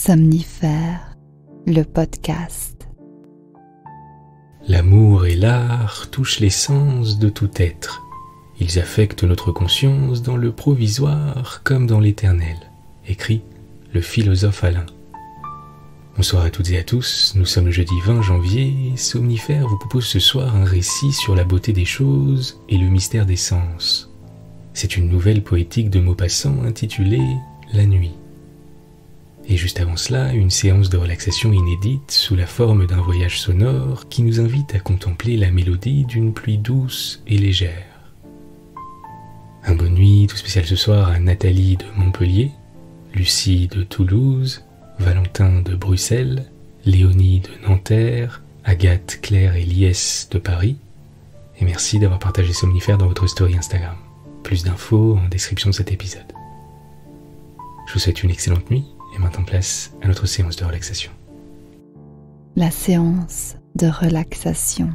Somnifère, le podcast. L'amour et l'art touchent l'essence de tout être. Ils affectent notre conscience dans le provisoire comme dans l'éternel, écrit le philosophe Alain. Bonsoir à toutes et à tous, nous sommes le jeudi 20 janvier, Somnifère vous propose ce soir un récit sur la beauté des choses et le mystère des sens. C'est une nouvelle poétique de Maupassant intitulée « La nuit ». Et juste avant cela, une séance de relaxation inédite sous la forme d'un voyage sonore qui nous invite à contempler la mélodie d'une pluie douce et légère. Un bonne nuit tout spécial ce soir à Nathalie de Montpellier, Lucie de Toulouse, Valentin de Bruxelles, Léonie de Nanterre, Agathe, Claire et Liès de Paris. Et merci d'avoir partagé Somnifère dans votre story Instagram. Plus d'infos en description de cet épisode. Je vous souhaite une excellente nuit. Et maintenant place à notre séance de relaxation. La séance de relaxation.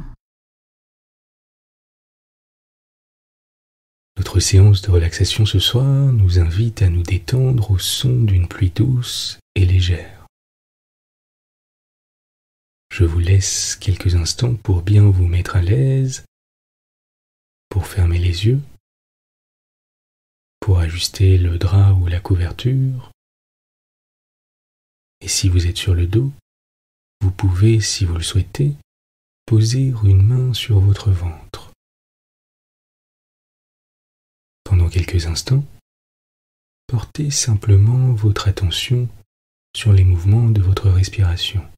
Notre séance de relaxation ce soir nous invite à nous détendre au son d'une pluie douce et légère. Je vous laisse quelques instants pour bien vous mettre à l'aise, pour fermer les yeux, pour ajuster le drap ou la couverture. Et si vous êtes sur le dos, vous pouvez, si vous le souhaitez, poser une main sur votre ventre. Pendant quelques instants, portez simplement votre attention sur les mouvements de votre respiration.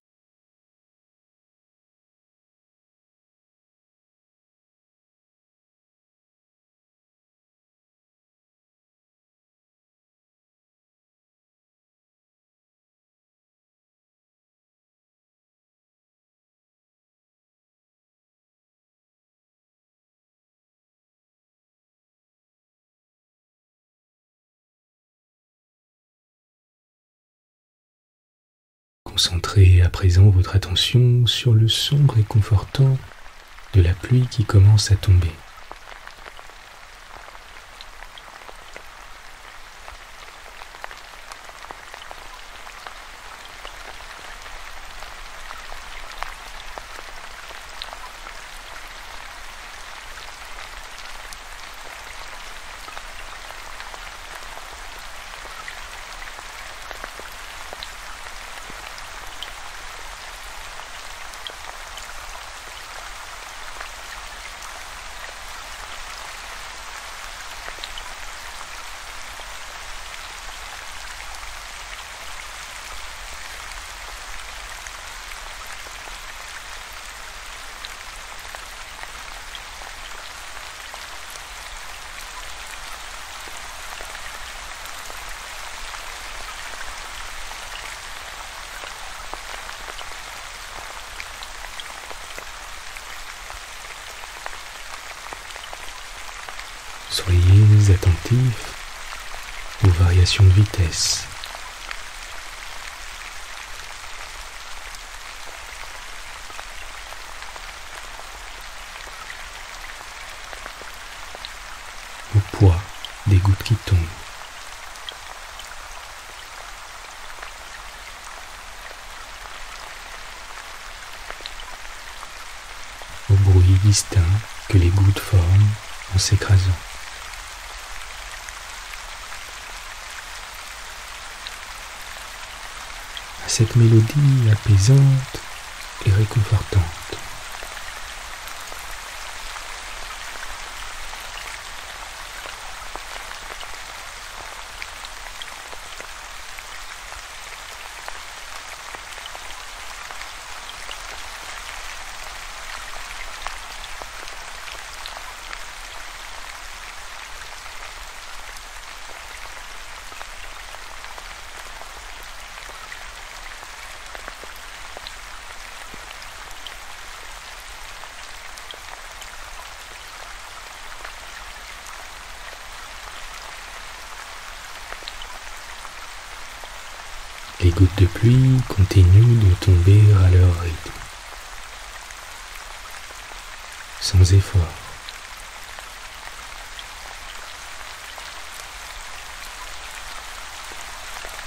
Concentrez à présent votre attention sur le son réconfortant de la pluie qui commence à tomber. Soyez attentifs aux variations de vitesse. Au poids des gouttes qui tombent. Au bruit distinct que les gouttes forment en s'écrasant. À cette mélodie apaisante et réconfortante. Les gouttes de pluie continuent de tomber à leur rythme, sans effort.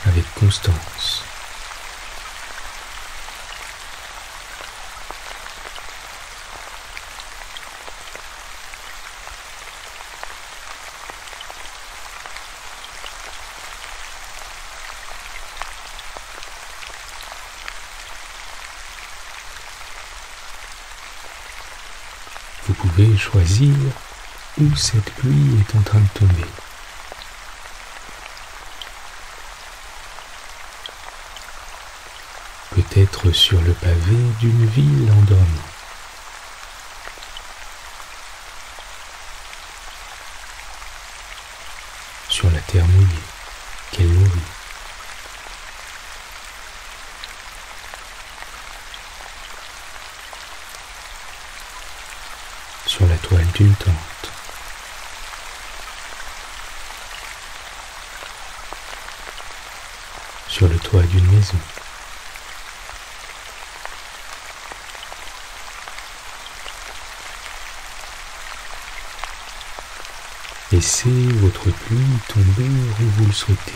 avec constance. Vous pouvez choisir où cette pluie est en train de tomber. Peut-être sur le pavé d'une ville endormie. Sur la terre mouillée qu'elle nourrit. Sur la toile d'une tente. Sur le toit d'une maison. Laissez votre pluie tomber où vous le souhaitez.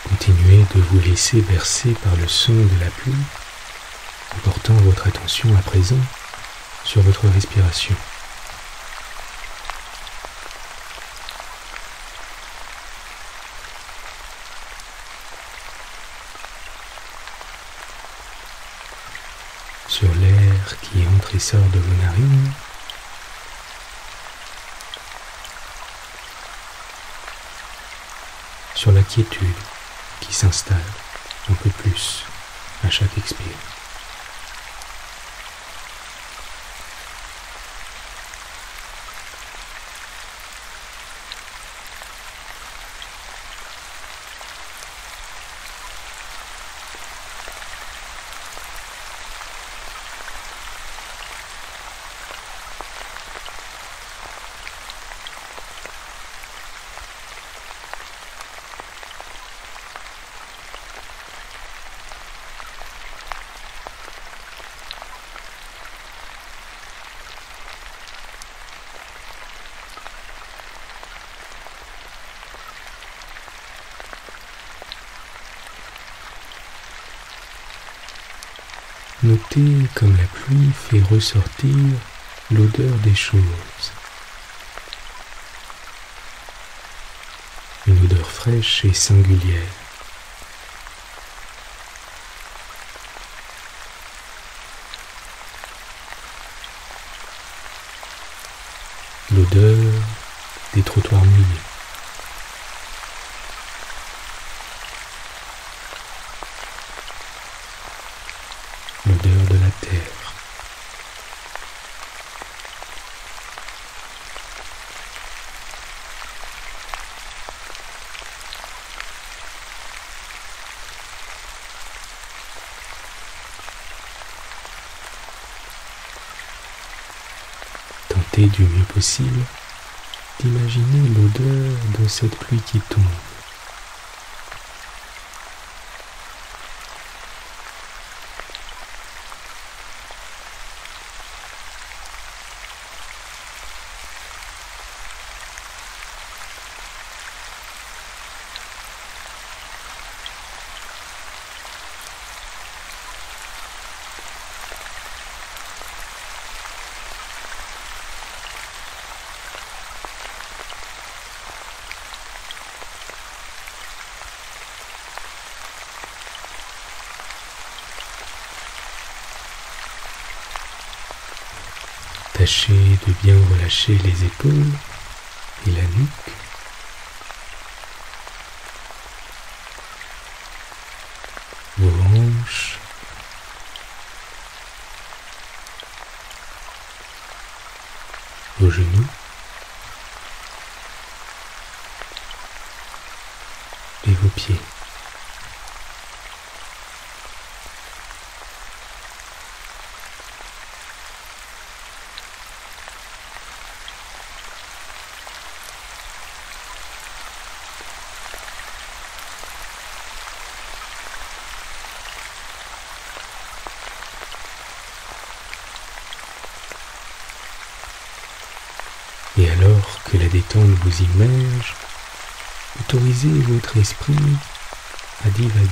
Continuez de vous laisser bercer par le son de la pluie, en portant votre attention à présent sur votre respiration. Sur l'air qui entre et sort de vos narines, sur la quiétude qui s'installe un peu plus à chaque expire. Notez comme la pluie fait ressortir l'odeur des choses. Une odeur fraîche et singulière. L'odeur des trottoirs mouillés. L'odeur de la terre. Tentez du mieux possible d'imaginer l'odeur de cette pluie qui tombe. Tâchez de bien relâcher les épaules et la nuque. Vos hanches. Vos genoux. Et vos pieds. Et alors que la détente vous immerge, autorisez votre esprit à divaguer.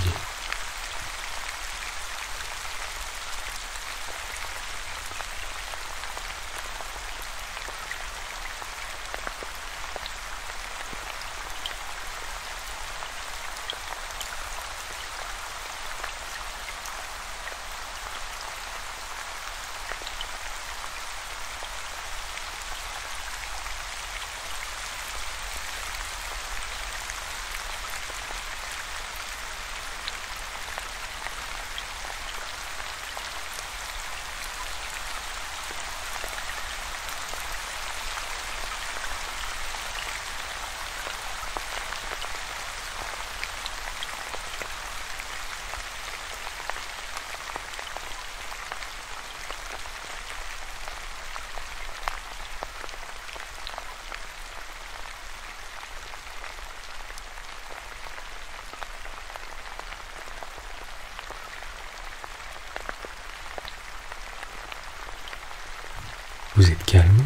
Vous êtes calme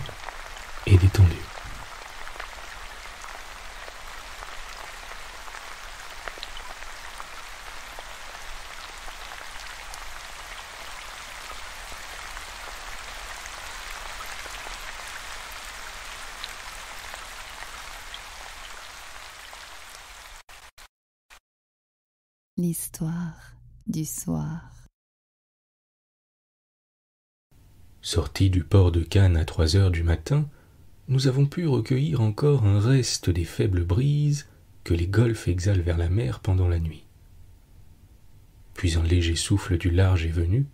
et détendu. L'histoire du soir. Sortis du port de Cannes à 3 heures du matin, nous avons pu recueillir encore un reste des faibles brises que les golfes exhalent vers la mer pendant la nuit. Puis un léger souffle du large est venu,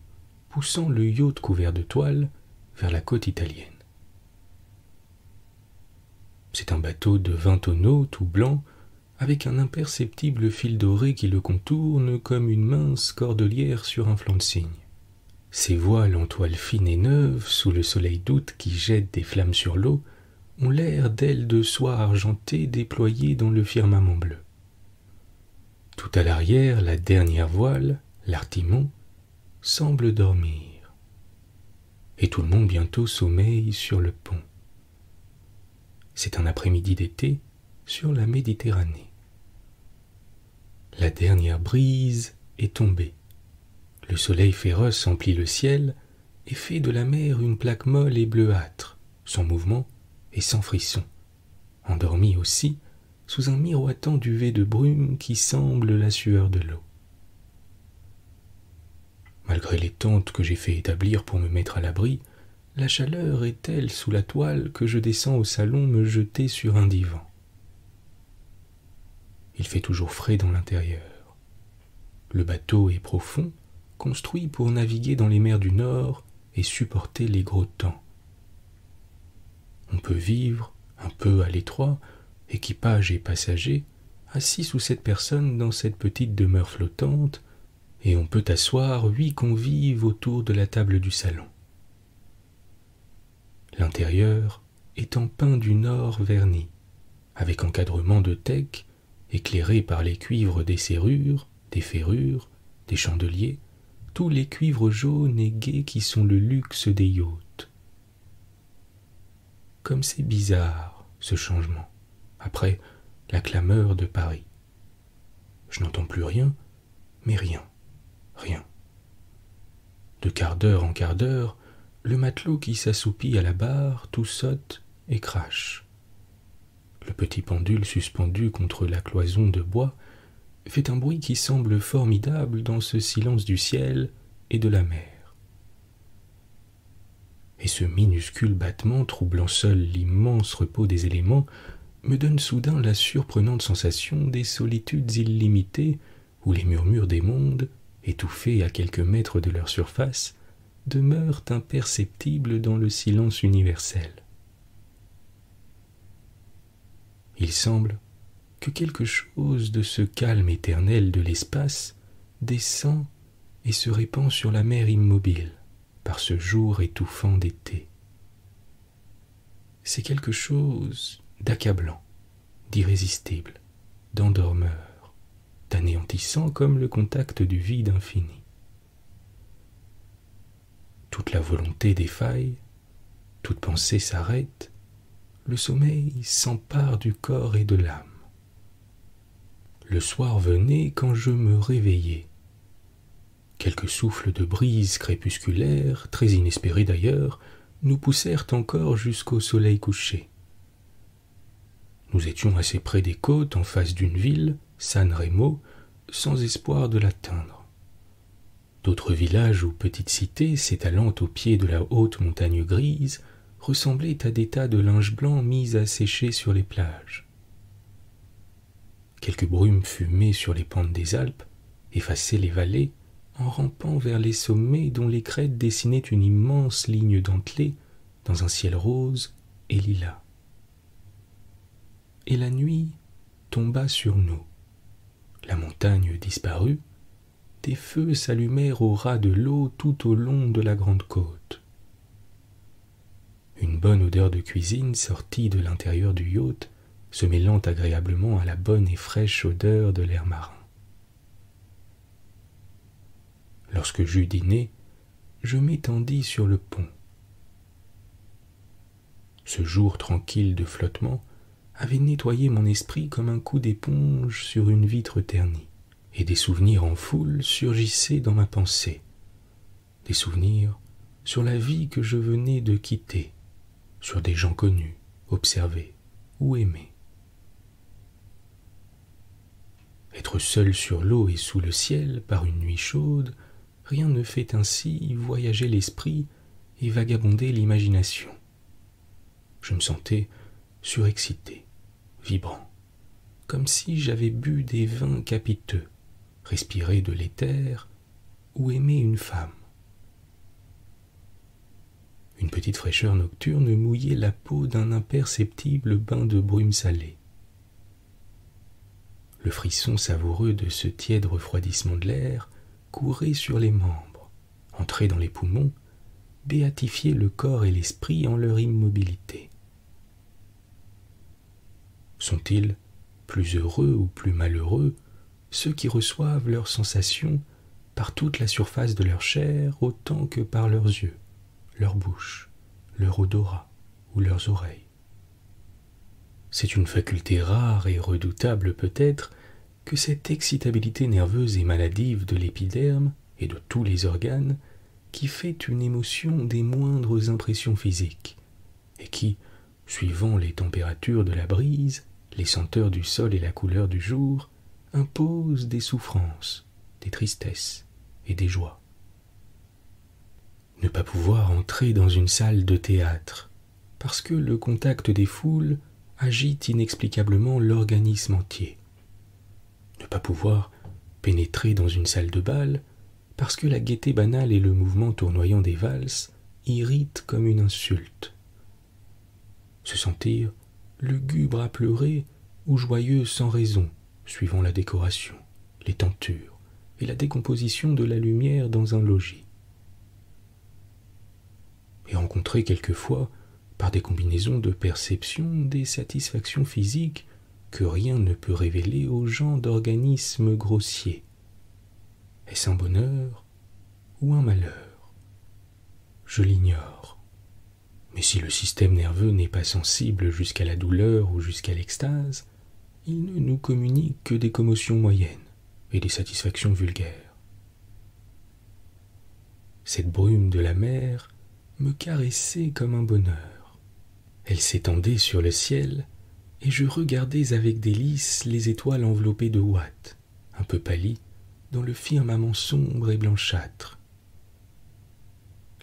poussant le yacht couvert de toile vers la côte italienne. C'est un bateau de 20 tonneaux tout blanc, avec un imperceptible fil doré qui le contourne comme une mince cordelière sur un flanc de cygne. Ses voiles en toile fine et neuve, sous le soleil d'août qui jette des flammes sur l'eau, ont l'air d'ailes de soie argentées déployées dans le firmament bleu. Tout à l'arrière, la dernière voile, l'artimon, semble dormir. Et tout le monde bientôt sommeille sur le pont. C'est un après-midi d'été sur la Méditerranée. La dernière brise est tombée. Le soleil féroce emplit le ciel et fait de la mer une plaque molle et bleuâtre, sans mouvement et sans frisson, endormie aussi sous un miroitant duvet de brume qui semble la sueur de l'eau. Malgré les tentes que j'ai fait établir pour me mettre à l'abri, la chaleur est telle sous la toile que je descends au salon me jeter sur un divan. Il fait toujours frais dans l'intérieur. Le bateau est profond, construit pour naviguer dans les mers du Nord et supporter les gros temps. On peut vivre, un peu à l'étroit, équipage et passagers, assis sous 7 personnes dans cette petite demeure flottante, et on peut asseoir 8 convives autour de la table du salon. L'intérieur est en pin du Nord verni, avec encadrement de teck, éclairé par les cuivres des serrures, des ferrures, des chandeliers, tous les cuivres jaunes et gais qui sont le luxe des yachts. Comme c'est bizarre, ce changement, après la clameur de Paris. Je n'entends plus rien, mais rien. De quart d'heure en quart d'heure, le matelot qui s'assoupit à la barre tout saute et crache. Le petit pendule suspendu contre la cloison de bois fait un bruit qui semble formidable dans ce silence du ciel et de la mer. Et ce minuscule battement, troublant seul l'immense repos des éléments, me donne soudain la surprenante sensation des solitudes illimitées où les murmures des mondes, étouffés à quelques mètres de leur surface, demeurent imperceptibles dans le silence universel. Il semble que quelque chose de ce calme éternel de l'espace descend et se répand sur la mer immobile par ce jour étouffant d'été. C'est quelque chose d'accablant, d'irrésistible, d'endormeur, d'anéantissant comme le contact du vide infini. Toute la volonté défaille, toute pensée s'arrête, le sommeil s'empare du corps et de l'âme. Le soir venait quand je me réveillais. Quelques souffles de brise crépusculaire, très inespérés d'ailleurs, nous poussèrent encore jusqu'au soleil couché. Nous étions assez près des côtes, en face d'une ville, San Remo, sans espoir de l'atteindre. D'autres villages ou petites cités, s'étalant au pied de la haute montagne grise, ressemblaient à des tas de linge blanc mis à sécher sur les plages. Quelques brumes fumées sur les pentes des Alpes effaçaient les vallées en rampant vers les sommets dont les crêtes dessinaient une immense ligne dentelée dans un ciel rose et lilas. Et la nuit tomba sur nous. La montagne disparut, des feux s'allumèrent au ras de l'eau tout au long de la grande côte. Une bonne odeur de cuisine sortit de l'intérieur du yacht, se mêlant agréablement à la bonne et fraîche odeur de l'air marin. Lorsque j'eus dîné, je m'étendis sur le pont. Ce jour tranquille de flottement avait nettoyé mon esprit comme un coup d'éponge sur une vitre ternie, et des souvenirs en foule surgissaient dans ma pensée, des souvenirs sur la vie que je venais de quitter, sur des gens connus, observés ou aimés. Être seul sur l'eau et sous le ciel par une nuit chaude, rien ne fait ainsi voyager l'esprit et vagabonder l'imagination. Je me sentais surexcité, vibrant, comme si j'avais bu des vins capiteux, respiré de l'éther ou aimé une femme. Une petite fraîcheur nocturne mouillait la peau d'un imperceptible bain de brume salée. Le frisson savoureux de ce tiède refroidissement de l'air courait sur les membres, entrait dans les poumons, béatifiait le corps et l'esprit en leur immobilité. Sont-ils plus heureux ou plus malheureux ceux qui reçoivent leurs sensations par toute la surface de leur chair autant que par leurs yeux, leur bouche, leur odorat ou leurs oreilles? C'est une faculté rare et redoutable peut-être que cette excitabilité nerveuse et maladive de l'épiderme et de tous les organes qui fait une émotion des moindres impressions physiques et qui, suivant les températures de la brise, les senteurs du sol et la couleur du jour, impose des souffrances, des tristesses et des joies. Ne pas pouvoir entrer dans une salle de théâtre parce que le contact des foules agite inexplicablement l'organisme entier. Ne pas pouvoir pénétrer dans une salle de bal parce que la gaieté banale et le mouvement tournoyant des valses irritent comme une insulte. Se sentir lugubre à pleurer ou joyeux sans raison, suivant la décoration, les tentures et la décomposition de la lumière dans un logis. Et rencontrer quelquefois, par des combinaisons de perceptions, des satisfactions physiques que rien ne peut révéler aux gens d'organismes grossiers. Est-ce un bonheur ou un malheur? Je l'ignore. Mais si le système nerveux n'est pas sensible jusqu'à la douleur ou jusqu'à l'extase, il ne nous communique que des commotions moyennes et des satisfactions vulgaires. Cette brume de la mer me caressait comme un bonheur. Elle s'étendait sur le ciel et je regardais avec délice les étoiles enveloppées de ouate, un peu pâlies, dans le firmament sombre et blanchâtre.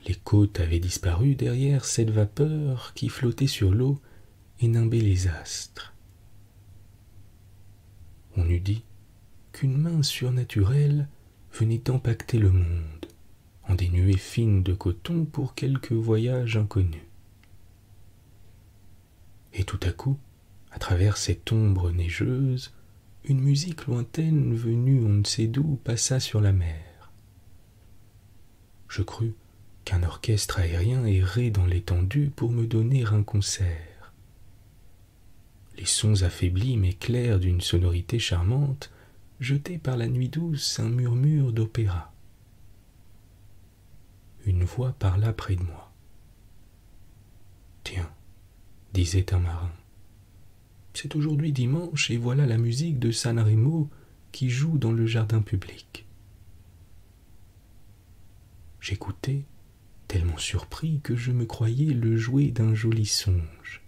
Les côtes avaient disparu derrière cette vapeur qui flottait sur l'eau et nimbait les astres. On eût dit qu'une main surnaturelle venait empaqueter le monde en des nuées fines de coton pour quelque voyage inconnu. Et tout à coup, à travers cette ombre neigeuse, une musique lointaine venue on ne sait d'où passa sur la mer. Je crus qu'un orchestre aérien errait dans l'étendue pour me donner un concert. Les sons affaiblis mais clairs d'une sonorité charmante jetaient par la nuit douce un murmure d'opéra. Une voix parla près de moi. « Tiens, disait un marin. C'est aujourd'hui dimanche et voilà la musique de San Remo qui joue dans le jardin public. J'écoutais, tellement surpris que je me croyais le jouet d'un joli songe.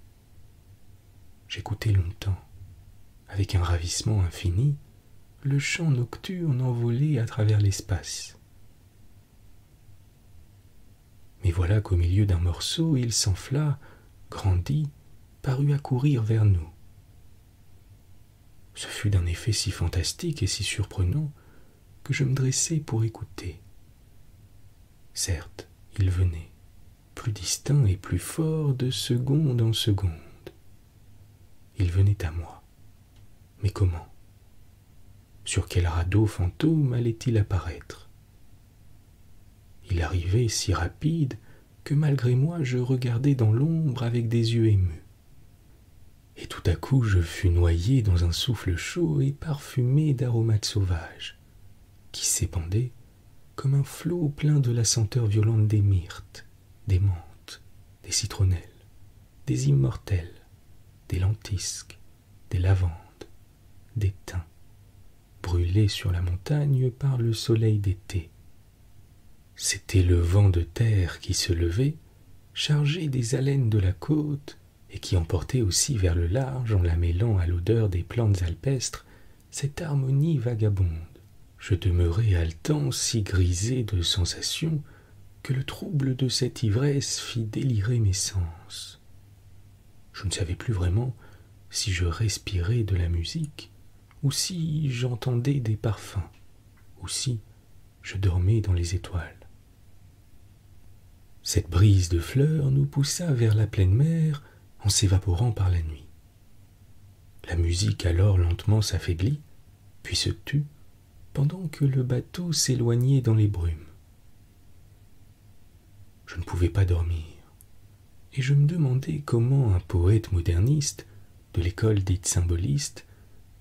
J'écoutais longtemps, avec un ravissement infini, le chant nocturne envolé à travers l'espace. Mais voilà qu'au milieu d'un morceau, il s'enfla, grandit, parut accourir vers nous. Ce fut d'un effet si fantastique et si surprenant que je me dressai pour écouter. Certes, il venait, plus distinct et plus fort de seconde en seconde. Il venait à moi. Mais comment? Sur quel radeau fantôme allait-il apparaître? Il arrivait si rapide que malgré moi je regardais dans l'ombre avec des yeux émus. Et tout à coup je fus noyé dans un souffle chaud et parfumé d'aromates sauvages, qui s'épandaient comme un flot plein de la senteur violente des myrtes, des menthes, des citronnelles, des immortelles, des lentisques, des lavandes, des thym, brûlés sur la montagne par le soleil d'été. C'était le vent de terre qui se levait, chargé des haleines de la côte, et qui emportait aussi vers le large, en la mêlant à l'odeur des plantes alpestres, cette harmonie vagabonde. Je demeurai haletant, si grisé de sensations, que le trouble de cette ivresse fit délirer mes sens. Je ne savais plus vraiment si je respirais de la musique, ou si j'entendais des parfums, ou si je dormais dans les étoiles. Cette brise de fleurs nous poussa vers la pleine mer en s'évaporant par la nuit. La musique alors lentement s'affaiblit, puis se tut, pendant que le bateau s'éloignait dans les brumes. Je ne pouvais pas dormir, et je me demandais comment un poète moderniste, de l'école dite symboliste,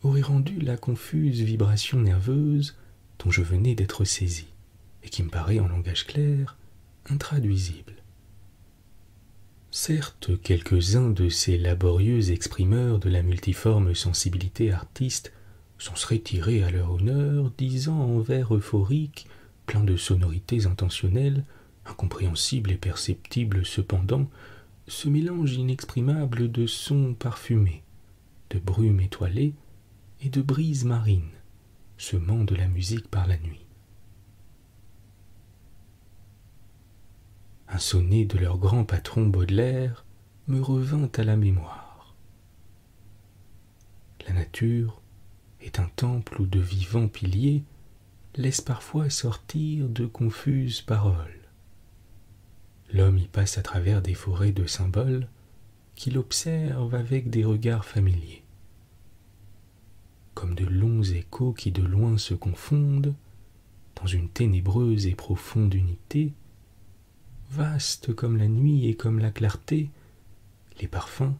aurait rendu la confuse vibration nerveuse dont je venais d'être saisi, et qui me paraît en langage clair intraduisible. Certes, quelques-uns de ces laborieux exprimeurs de la multiforme sensibilité artiste s'en seraient tirés à leur honneur, disant en vers euphoriques, pleins de sonorités intentionnelles, incompréhensibles et perceptibles cependant, ce mélange inexprimable de sons parfumés, de brumes étoilées et de brises marines, semant de la musique par la nuit. Un sonnet de leur grand patron Baudelaire me revint à la mémoire. La nature est un temple où de vivants piliers laissent parfois sortir de confuses paroles. L'homme y passe à travers des forêts de symboles qu'il observe avec des regards familiers. Comme de longs échos qui de loin se confondent dans une ténébreuse et profonde unité, vaste comme la nuit et comme la clarté, les parfums,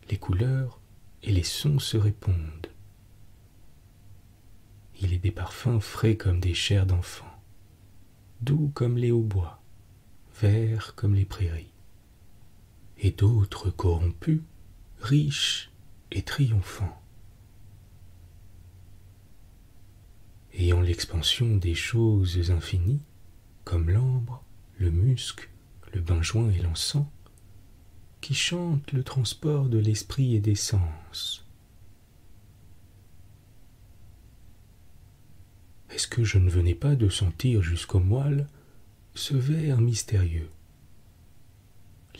les couleurs et les sons se répondent. Il est des parfums frais comme des chairs d'enfants, doux comme les hautbois, verts comme les prairies, et d'autres corrompus, riches et triomphants. Ayant l'expansion des choses infinies, comme l'ambre, le musc, le benjoin et l'encens, qui chantent le transport de l'esprit et des sens. Est-ce que je ne venais pas de sentir jusqu'au moelle ce vers mystérieux?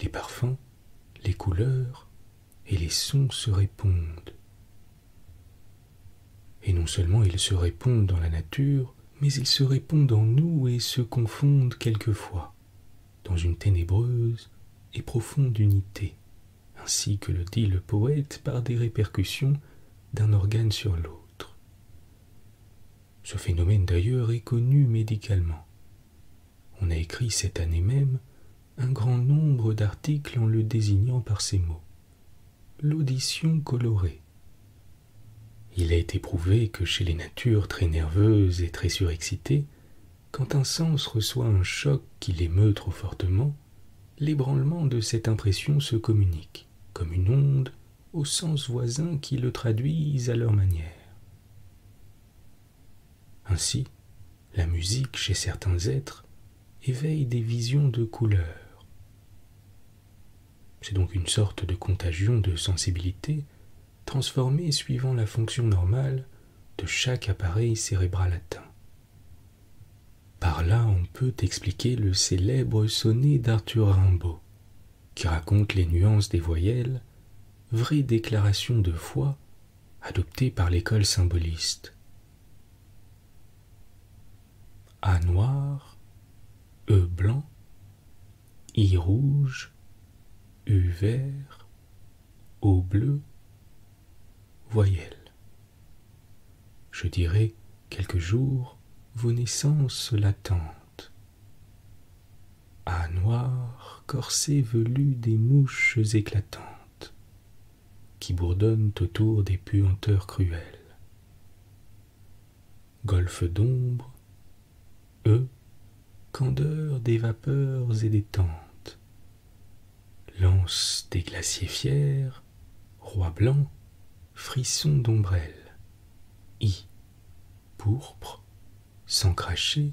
Les parfums, les couleurs et les sons se répondent. Et non seulement ils se répondent dans la nature, mais ils se répondent en nous et se confondent quelquefois dans une ténébreuse et profonde unité, ainsi que le dit le poète par des répercussions d'un organe sur l'autre. Ce phénomène d'ailleurs est connu médicalement. On a écrit cette année même un grand nombre d'articles en le désignant par ces mots. L'audition colorée. Il a été prouvé que chez les natures très nerveuses et très surexcitées, quand un sens reçoit un choc qui l'émeut trop fortement, l'ébranlement de cette impression se communique, comme une onde au sens voisin qui le traduisent à leur manière. Ainsi, la musique chez certains êtres éveille des visions de couleurs. C'est donc une sorte de contagion de sensibilité transformée suivant la fonction normale de chaque appareil cérébral atteint. Par là, on peut expliquer le célèbre sonnet d'Arthur Rimbaud, qui raconte les nuances des voyelles, vraie déclaration de foi adoptée par l'école symboliste. A noir, E blanc, I rouge, U vert, O bleu, voyelle. Je dirai quelques jours vos naissances latentes. A noir, corset velu des mouches éclatantes, qui bourdonnent autour des puanteurs cruelles. Golfe d'ombre, E, candeur des vapeurs et des tentes. Lance des glaciers fiers, roi blanc, frisson d'ombrelle. I, pourpre, sans cracher,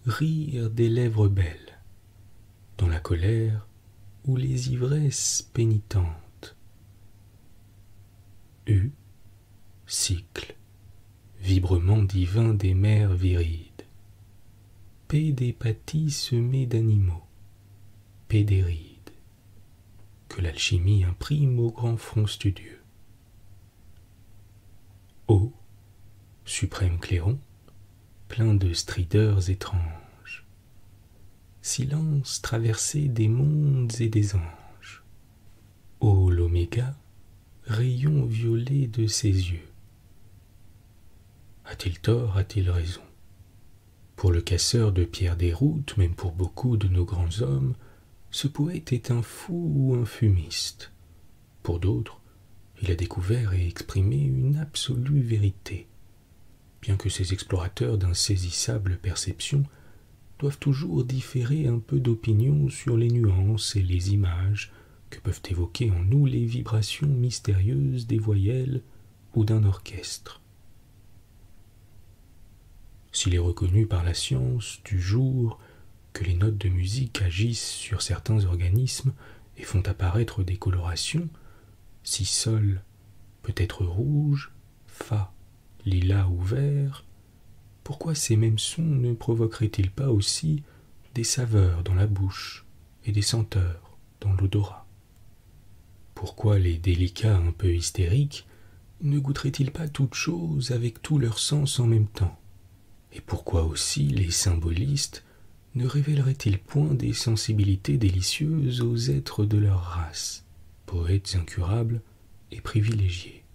rire des lèvres belles, dans la colère ou les ivresses pénitentes. U, cycle, vibrement divin des mers virides. P des pâtis semés d'animaux, pédérides, que l'alchimie imprime au grand front studieux. O, suprême clairon, plein de strideurs étranges. Silence traversé des mondes et des anges. O l'oméga, rayon violet de ses yeux. A-t-il tort, a-t-il raison? Pour le casseur de pierre des routes, même pour beaucoup de nos grands hommes, ce poète est un fou ou un fumiste. Pour d'autres, il a découvert et exprimé une absolue vérité, bien que ces explorateurs d'insaisissables perceptions doivent toujours différer un peu d'opinion sur les nuances et les images que peuvent évoquer en nous les vibrations mystérieuses des voyelles ou d'un orchestre. S'il est reconnu par la science du jour que les notes de musique agissent sur certains organismes et font apparaître des colorations, si sol peut être rouge, fa lilas ou vert, pourquoi ces mêmes sons ne provoqueraient-ils pas aussi des saveurs dans la bouche et des senteurs dans l'odorat? Pourquoi les délicats un peu hystériques ne goûteraient-ils pas toutes choses avec tous leurs sens en même temps? Et pourquoi aussi les symbolistes ne révéleraient-ils point des sensibilités délicieuses aux êtres de leur race, poètes incurables et privilégiés?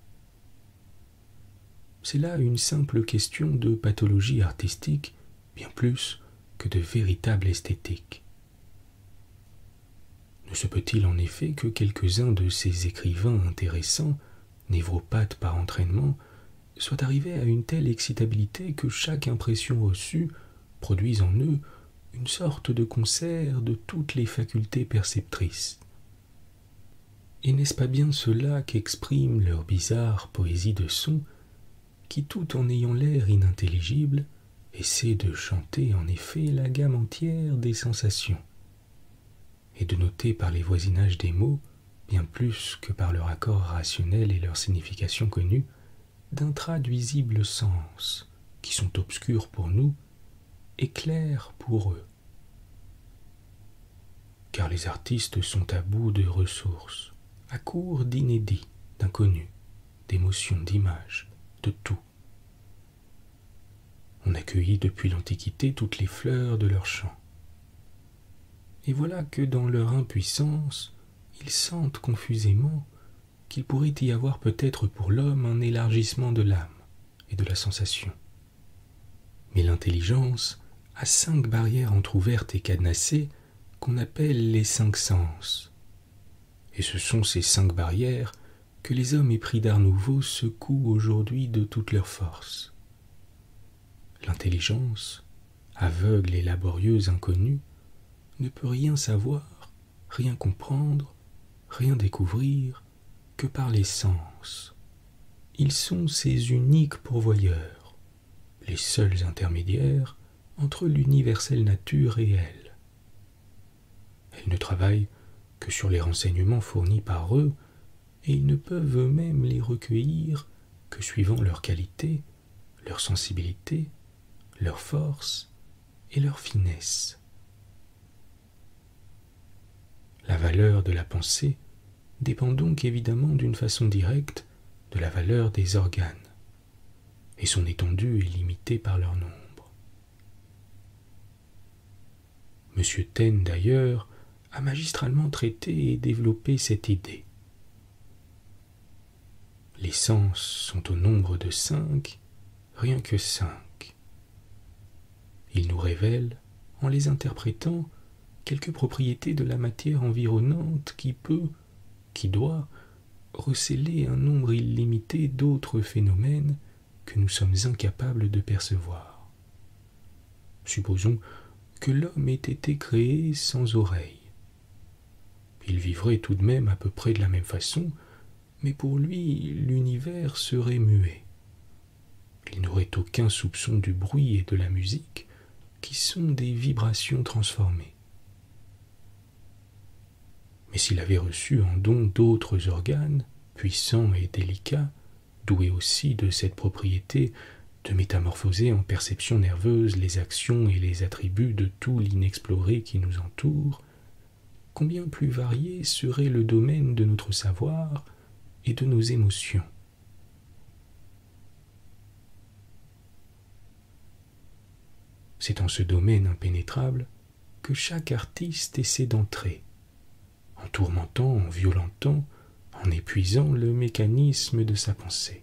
C'est là une simple question de pathologie artistique, bien plus que de véritable esthétique. Ne se peut-il en effet que quelques-uns de ces écrivains intéressants, névropathes par entraînement, soient arrivés à une telle excitabilité que chaque impression reçue produise en eux une sorte de concert de toutes les facultés perceptrices? Et n'est-ce pas bien cela qu'exprime leur bizarre poésie de son, qui, tout en ayant l'air inintelligible, essaie de chanter en effet la gamme entière des sensations, et de noter par les voisinages des mots, bien plus que par leur accord rationnel et leur signification connue, d'intraduisibles sens, qui sont obscurs pour nous et clairs pour eux. Car les artistes sont à bout de ressources, à court d'inédits, d'inconnus, d'émotions, d'images, de tout. On a cueilli depuis l'Antiquité toutes les fleurs de leur champ. Et voilà que dans leur impuissance, ils sentent confusément qu'il pourrait y avoir peut-être pour l'homme un élargissement de l'âme et de la sensation. Mais l'intelligence a 5 barrières entr'ouvertes et cadenassées qu'on appelle les 5 sens. Et ce sont ces 5 barrières que les hommes épris d'art nouveau secouent aujourd'hui de toute leur force. L'intelligence, aveugle et laborieuse inconnue, ne peut rien savoir, rien comprendre, rien découvrir que par les sens. Ils sont ses uniques pourvoyeurs, les seuls intermédiaires entre l'universelle nature et elle. Elles ne travaillent que sur les renseignements fournis par eux, et ils ne peuvent eux-mêmes les recueillir que suivant leur qualité, leur sensibilité, leur force et leur finesse. La valeur de la pensée dépend donc évidemment d'une façon directe de la valeur des organes, et son étendue est limitée par leur nombre. M. Taine, d'ailleurs, a magistralement traité et développé cette idée. Les sens sont au nombre de 5, rien que 5. Il nous révèle, en les interprétant, quelques propriétés de la matière environnante qui doit, recéler un nombre illimité d'autres phénomènes que nous sommes incapables de percevoir. Supposons que l'homme ait été créé sans oreille. Il vivrait tout de même à peu près de la même façon, mais pour lui, l'univers serait muet. Il n'aurait aucun soupçon du bruit et de la musique, qui sont des vibrations transformées. Mais s'il avait reçu en don d'autres organes, puissants et délicats, doués aussi de cette propriété de métamorphoser en perception nerveuse les actions et les attributs de tout l'inexploré qui nous entoure, combien plus varié serait le domaine de notre savoir et de nos émotions. C'est en ce domaine impénétrable que chaque artiste essaie d'entrer, en tourmentant, en violentant, en épuisant le mécanisme de sa pensée.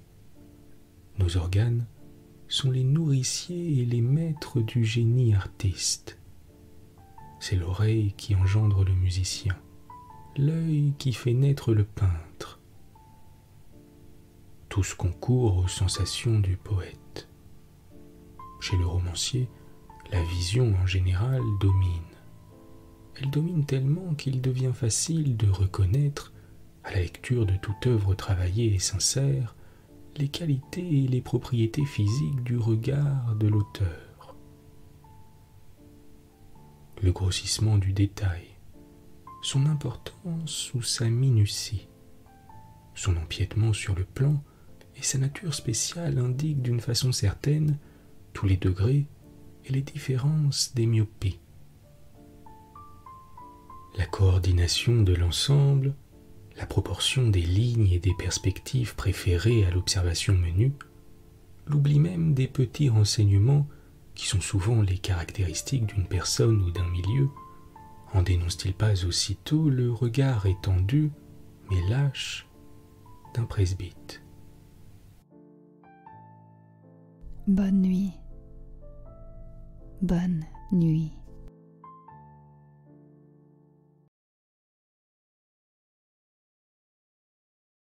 Nos organes sont les nourriciers et les maîtres du génie artiste. C'est l'oreille qui engendre le musicien, l'œil qui fait naître le peintre. Tous concourent aux sensations du poète. Chez le romancier, la vision en général domine. Elle domine tellement qu'il devient facile de reconnaître, à la lecture de toute œuvre travaillée et sincère, les qualités et les propriétés physiques du regard de l'auteur. Le grossissement du détail, son importance ou sa minutie, son empiètement sur le plan et sa nature spéciale indiquent d'une façon certaine tous les degrés et les différences des myopies. La coordination de l'ensemble, la proportion des lignes et des perspectives préférées à l'observation menue, l'oubli même des petits renseignements qui sont souvent les caractéristiques d'une personne ou d'un milieu, en dénonce-t-il pas aussitôt le regard étendu, mais lâche, d'un presbyte. Bonne nuit. Bonne nuit.